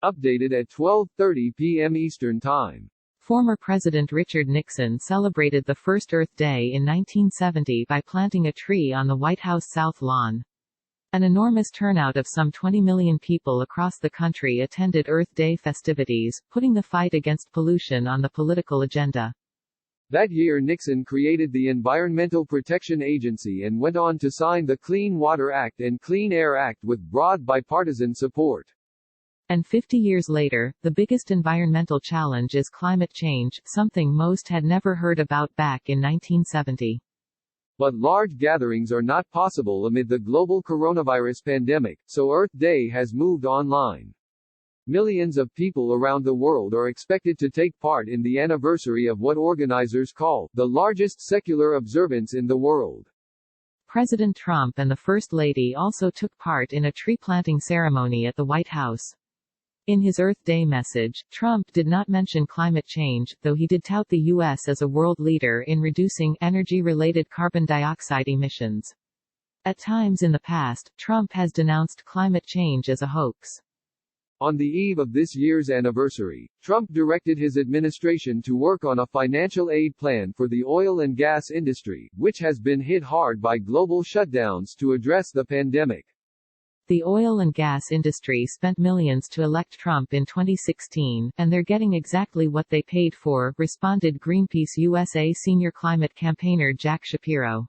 Updated at 12:30 p.m. Eastern Time. Former President Richard Nixon celebrated the first Earth Day in 1970 by planting a tree on the White House South Lawn. An enormous turnout of some 20 million people across the country attended Earth Day festivities, putting the fight against pollution on the political agenda. That year Nixon created the Environmental Protection Agency and went on to sign the Clean Water Act and Clean Air Act with broad bipartisan support. And 50 years later, the biggest environmental challenge is climate change, something most had never heard about back in 1970. But large gatherings are not possible amid the global coronavirus pandemic, so Earth Day has moved online. Millions of people around the world are expected to take part in the anniversary of what organizers call the largest secular observance in the world. President Trump and the First Lady also took part in a tree-planting ceremony at the White House. In his Earth Day message, Trump did not mention climate change, though he did tout the U.S. as a world leader in reducing energy-related carbon dioxide emissions. At times in the past, Trump has denounced climate change as a hoax. On the eve of this year's anniversary, Trump directed his administration to work on a financial aid plan for the oil and gas industry, which has been hit hard by global shutdowns to address the pandemic. The oil and gas industry spent millions to elect Trump in 2016, and they're getting exactly what they paid for, responded Greenpeace USA senior climate campaigner Jack Shapiro.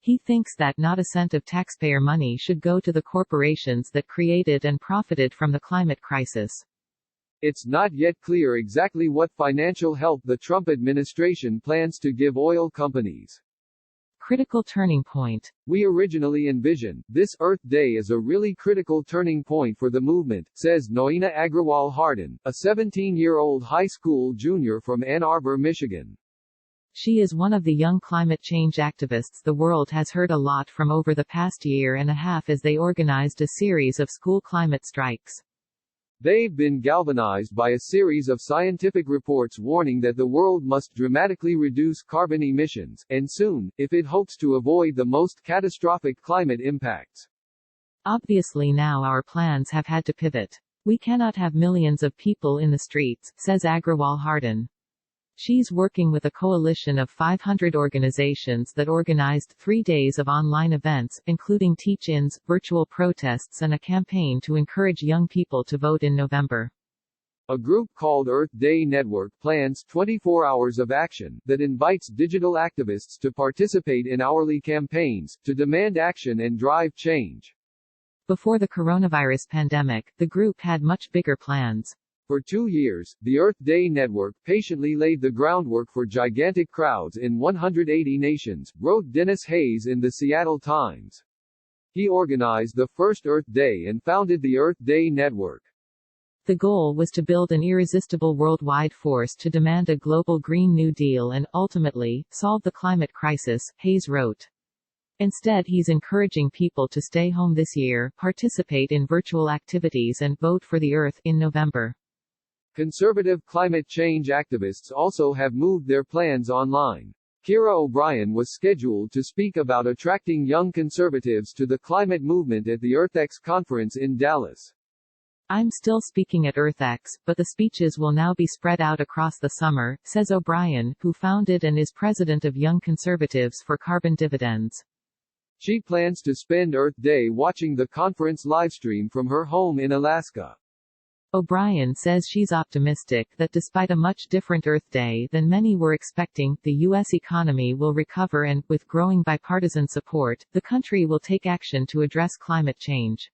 He thinks that not a cent of taxpayer money should go to the corporations that created and profited from the climate crisis. It's not yet clear exactly what financial help the Trump administration plans to give oil companies. Critical turning point. We originally envisioned this Earth Day as a really critical turning point for the movement, says Noina Agrawal Hardin, a 17-year-old high school junior from Ann Arbor, Michigan. She is one of the young climate change activists the world has heard a lot from over the past year and a half as they organized a series of school climate strikes. They've been galvanized by a series of scientific reports warning that the world must dramatically reduce carbon emissions, and soon, if it hopes to avoid the most catastrophic climate impacts. Obviously now our plans have had to pivot. We cannot have millions of people in the streets, says Agrawal Hardin. She's working with a coalition of 500 organizations that organized 3 days of online events, including teach-ins, virtual protests and a campaign to encourage young people to vote in November. A group called Earth Day Network plans 24 hours of action that invites digital activists to participate in hourly campaigns, to demand action and drive change. Before the coronavirus pandemic, the group had much bigger plans. For 2 years, the Earth Day Network patiently laid the groundwork for gigantic crowds in 180 nations, wrote Dennis Hayes in the Seattle Times. He organized the first Earth Day and founded the Earth Day Network. The goal was to build an irresistible worldwide force to demand a global Green New Deal and, ultimately, solve the climate crisis, Hayes wrote. Instead he's encouraging people to stay home this year, participate in virtual activities and vote for the Earth in November. Conservative climate change activists also have moved their plans online. Kira O'Brien was scheduled to speak about attracting young conservatives to the climate movement at the EarthX conference in Dallas. I'm still speaking at EarthX, but the speeches will now be spread out across the summer, says O'Brien, who founded and is president of Young Conservatives for Carbon Dividends. She plans to spend Earth Day watching the conference livestream from her home in Alaska. O'Brien says she's optimistic that despite a much different Earth Day than many were expecting, the U.S. economy will recover and, with growing bipartisan support, the country will take action to address climate change.